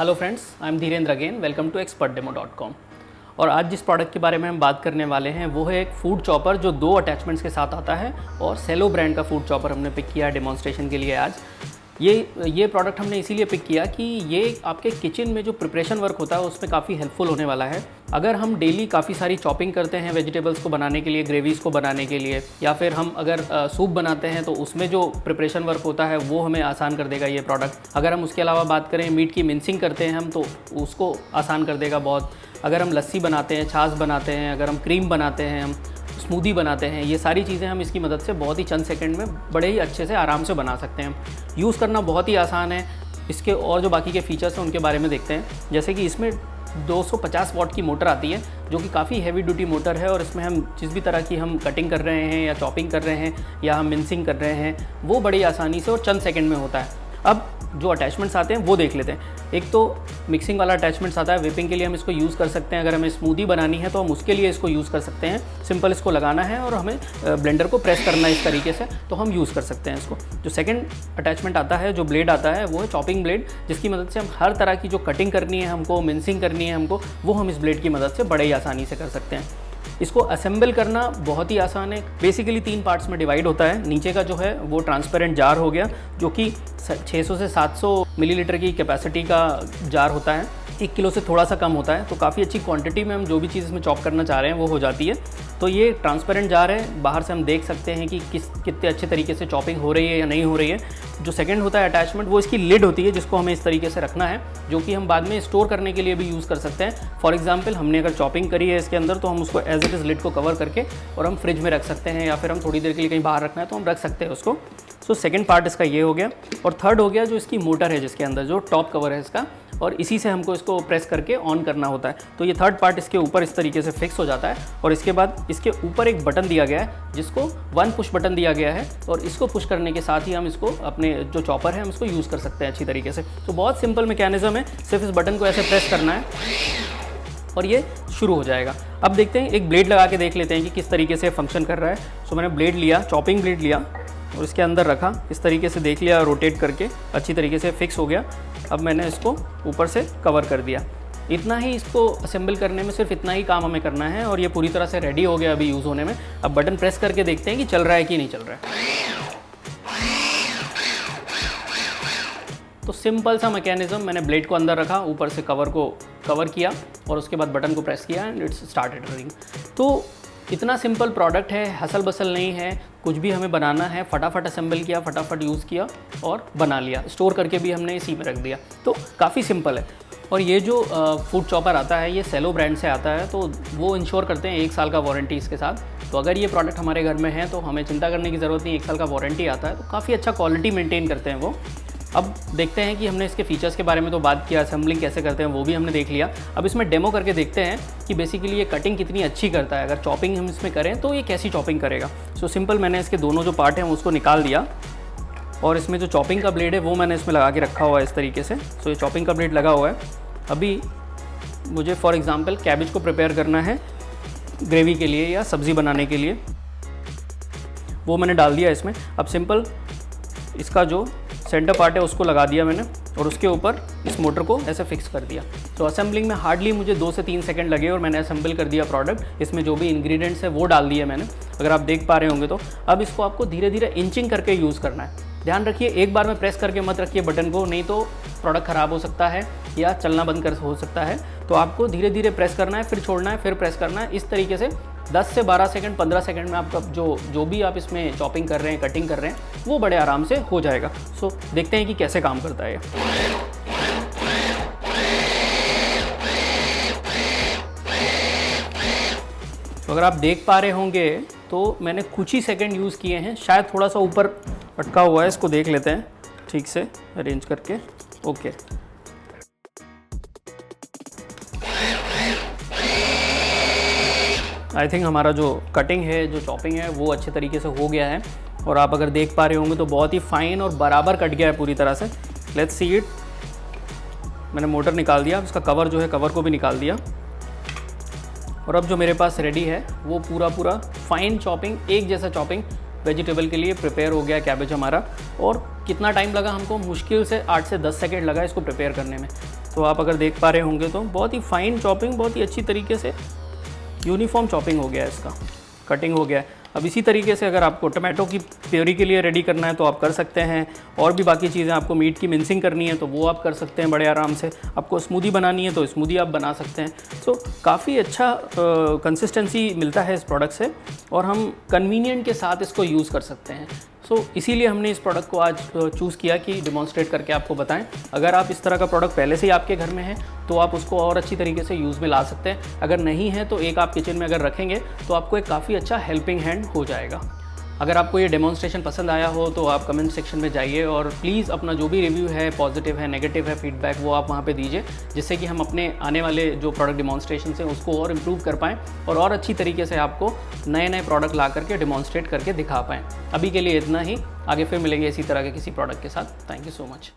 Hello friends, I am Dhirendra again. Welcome to expertdemo.com। और आज जिस प्रोडक्ट के बारे में हम बात करने वाले हैं वो है एक फूड चॉपर जो 2 अटैचमेंट्स के साथ आता है। और सेलो ब्रांड का फूड चॉपर हमने पिक किया है डेमोन्स्ट्रेशन के लिए आज। ये प्रोडक्ट हमने इसीलिए पिक किया कि ये आपके किचन में जो प्रिपरेशन वर्क होता है उसमें काफ़ी हेल्पफुल होने वाला है। अगर हम डेली काफ़ी सारी चॉपिंग करते हैं वेजिटेबल्स को बनाने के लिए, ग्रेवीज़ को बनाने के लिए, या फिर हम अगर सूप बनाते हैं तो उसमें जो प्रिपरेशन वर्क होता है वो हमें आसान कर देगा ये प्रोडक्ट। अगर हम उसके अलावा बात करें मीट की मिंसिंग करते हैं हम तो उसको आसान कर देगा बहुत। अगर हम लस्सी बनाते हैं, छाछ बनाते हैं, अगर हम क्रीम बनाते हैं, हम स्मूदी बनाते हैं, ये सारी चीज़ें हम इसकी मदद से बहुत ही चंद सेकंड में बड़े ही अच्छे से आराम से बना सकते हैं। यूज़ करना बहुत ही आसान है। इसके और जो बाकी के फीचर्स हैं उनके बारे में देखते हैं। जैसे कि इसमें 250 वाट की मोटर आती है जो कि काफ़ी हैवी ड्यूटी मोटर है, और इसमें हम जिस भी तरह की हम कटिंग कर रहे हैं या चॉपिंग कर रहे हैं या हम मिंसिंग कर रहे हैं वो बड़ी आसानी से और चंद सेकंड में होता है। अब जो अटैचमेंट्स आते हैं वो देख लेते हैं। एक तो मिक्सिंग वाला अटैचमेंट्स आता है। व्हिपिंग के लिए हम इसको यूज़ कर सकते हैं। अगर हमें स्मूदी बनानी है तो हम उसके लिए इसको यूज़ कर सकते हैं। सिंपल इसको लगाना है और हमें ब्लेंडर को प्रेस करना है इस तरीके से, तो हम यूज़ कर सकते हैं इसको। जो सेकंड अटैचमेंट आता है, जो ब्लेड आता है, वो है चॉपिंग ब्लेड, जिसकी मदद से हम हर तरह की जो कटिंग करनी है हमको, मिंसिंग करनी है हमको, वो हम इस ब्लेड की मदद से बड़े ही आसानी से कर सकते हैं। इसको असेंबल करना बहुत ही आसान है। बेसिकली 3 पार्ट्स में डिवाइड होता है। नीचे का जो है वो ट्रांसपेरेंट जार हो गया जो कि 600 से 700 मिलीलीटर की कैपेसिटी का जार होता है। 1 किलो से थोड़ा सा कम होता है, तो काफ़ी अच्छी क्वांटिटी में हम जो भी चीज़ इसमें चॉप करना चाह रहे हैं वो हो जाती है। तो ये ट्रांसपेरेंट जार है, बाहर से हम देख सकते हैं कि कितने अच्छे तरीके से चॉपिंग हो रही है या नहीं हो रही है। जो सेकंड होता है अटैचमेंट, वो इसकी लिड होती है जिसको हमें इस तरीके से रखना है, जो कि हम बाद में स्टोर करने के लिए भी यूज़ कर सकते हैं। फॉर एग्जाम्पल हमने अगर चॉपिंग करी है इसके अंदर तो हम उसको एज इट इज़ लिड को कवर करके और हम फ्रिज में रख सकते हैं, या फिर हम थोड़ी देर के लिए कहीं बाहर रखना है तो हम रख सकते हैं उसको। सो सेकंड पार्ट इसका ये हो गया। और थर्ड हो गया जो इसकी मोटर है जिसके अंदर जो टॉप कवर है इसका, और इसी से हमको इसको प्रेस करके ऑन करना होता है। तो ये थर्ड पार्ट इसके ऊपर इस तरीके से फिक्स हो जाता है, और इसके बाद इसके ऊपर एक बटन दिया गया है जिसको 1 पुश बटन दिया गया है, और इसको पुश करने के साथ ही हम इसको अपने जो चॉपर है हम इसको यूज़ कर सकते हैं अच्छी तरीके से। तो बहुत सिंपल मैकेनिज्म है, सिर्फ इस बटन को ऐसे प्रेस करना है और ये शुरू हो जाएगा। अब देखते हैं, एक ब्लेड लगा के देख लेते हैं कि किस तरीके से फंक्शन कर रहा है। सो मैंने ब्लेड लिया, चॉपिंग ब्लेड लिया और इसके अंदर रखा, इस तरीके से देख लिया, रोटेट करके अच्छी तरीके से फिक्स हो गया। अब मैंने इसको ऊपर से कवर कर दिया। इतना ही, इसको असेंबल करने में सिर्फ इतना ही काम हमें करना है और ये पूरी तरह से रेडी हो गया अभी यूज़ होने में। अब बटन प्रेस करके देखते हैं कि चल रहा है कि नहीं चल रहा है। तो सिंपल सा मैकेनिज्म, मैंने ब्लेड को अंदर रखा, ऊपर से कवर को कवर किया और उसके बाद बटन को प्रेस किया एंड इट्स स्टार्टेड रनिंग। तो इतना सिंपल प्रोडक्ट है, हसल बसल नहीं है। कुछ भी हमें बनाना है, फटाफट असेंबल किया, फटाफट यूज़ किया और बना लिया। स्टोर करके भी हमने इसी में रख दिया। तो काफ़ी सिंपल है। और ये जो फूड चॉपर आता है ये सेलो ब्रांड से आता है, तो वो इंश्योर करते हैं 1 साल का वारंटी इसके साथ। तो अगर ये प्रोडक्ट हमारे घर में है तो हमें चिंता करने की ज़रूरत नहीं, 1 साल का वारंटी आता है। तो काफ़ी अच्छा क्वालिटी मेंटेन करते हैं वो। अब देखते हैं कि हमने इसके फीचर्स के बारे में तो बात किया, असेंबलिंग कैसे करते हैं वो भी हमने देख लिया। अब इसमें डेमो करके देखते हैं कि बेसिकली ये कटिंग कितनी अच्छी करता है। अगर चॉपिंग हम इसमें करें तो ये कैसी चॉपिंग करेगा। सो सिंपल, मैंने इसके दोनों जो पार्ट हैं उसको निकाल दिया और इसमें जो चॉपिंग का ब्लेड है वो मैंने इसमें लगा के रखा हुआ है इस तरीके से। सो ये चॉपिंग का ब्लेड लगा हुआ है। अभी मुझे फॉर एग्ज़ाम्पल कैबेज को प्रिपेयर करना है ग्रेवी के लिए या सब्ज़ी बनाने के लिए, वो मैंने डाल दिया इसमें। अब सिंपल इसका जो सेंटर पार्ट है उसको लगा दिया मैंने और उसके ऊपर इस मोटर को ऐसे फिक्स कर दिया। तो असेंबलिंग में हार्डली मुझे 2 से 3 सेकंड लगे और मैंने असेंबल कर दिया प्रोडक्ट। इसमें जो भी इंग्रेडिएंट्स है वो डाल दिए मैंने, अगर आप देख पा रहे होंगे तो। अब इसको आपको धीरे धीरे इंचिंग करके यूज़ करना है। ध्यान रखिए, एक बार में प्रेस करके मत रखिए बटन को, नहीं तो प्रोडक्ट ख़राब हो सकता है या चलना बंद कर हो सकता है। तो आपको धीरे धीरे प्रेस करना है, फिर छोड़ना है, फिर प्रेस करना है। इस तरीके से 10 से 12 सेकंड, 15 सेकंड में आपका जो भी आप इसमें चॉपिंग कर रहे हैं, कटिंग कर रहे हैं, वो बड़े आराम से हो जाएगा। सो देखते हैं कि कैसे काम करता है ये। तो अगर आप देख पा रहे होंगे तो मैंने कुछ ही सेकंड यूज़ किए हैं, शायद थोड़ा सा ऊपर अटका हुआ है, इसको देख लेते हैं ठीक से अरेंज करके। ओके, आई थिंक हमारा जो कटिंग है, जो चॉपिंग है, वो अच्छे तरीके से हो गया है। और आप अगर देख पा रहे होंगे तो बहुत ही फाइन और बराबर कट गया है पूरी तरह से। Let's see it. मैंने मोटर निकाल दिया, इसका कवर जो है कवर को भी निकाल दिया, और अब जो मेरे पास रेडी है वो पूरा फाइन चॉपिंग, एक जैसा चॉपिंग वेजिटेबल के लिए प्रिपेयर हो गया कैबेज हमारा। और कितना टाइम लगा हमको, मुश्किल से 8 से 10 सेकेंड लगा इसको प्रिपेयर करने में। तो आप अगर देख पा रहे होंगे तो बहुत ही फाइन चॉपिंग, बहुत ही अच्छी तरीके से यूनिफॉर्म चॉपिंग हो गया है, इसका कटिंग हो गया है। अब इसी तरीके से अगर आपको टमाटो की प्योरी के लिए रेडी करना है तो आप कर सकते हैं, और भी बाकी चीज़ें, आपको मीट की मिंसिंग करनी है तो वो आप कर सकते हैं बड़े आराम से, आपको स्मूदी बनानी है तो स्मूदी आप बना सकते हैं। सो काफ़ी अच्छा कंसिस्टेंसी मिलता है इस प्रोडक्ट से, और हम कन्वीनियंट के साथ इसको यूज़ कर सकते हैं। सो इसीलिए हमने इस प्रोडक्ट को आज चूज़ किया कि डिमॉन्स्ट्रेट करके आपको बताएं। अगर आप इस तरह का प्रोडक्ट पहले से ही आपके घर में है तो आप उसको और अच्छी तरीके से यूज़ में ला सकते हैं, अगर नहीं है तो एक आप किचन में अगर रखेंगे तो आपको एक काफ़ी अच्छा हेल्पिंग हैंड हो जाएगा। अगर आपको ये डेमोन्स्ट्रेशन पसंद आया हो तो आप कमेंट सेक्शन में जाइए और प्लीज़ अपना जो भी रिव्यू है, पॉजिटिव है, नेगेटिव है, फीडबैक, वो आप वहाँ पे दीजिए, जिससे कि हम अपने आने वाले जो प्रोडक्ट डेमोन्स्ट्रेशन हैं उसको और इम्प्रूव कर पाएँ और अच्छी तरीके से आपको नए नए प्रोडक्ट ला करके डेमोन्स्ट्रेट करके दिखा पाएँ। अभी के लिए इतना ही, आगे फिर मिलेंगे इसी तरह के किसी प्रोडक्ट के साथ। Thank you so much.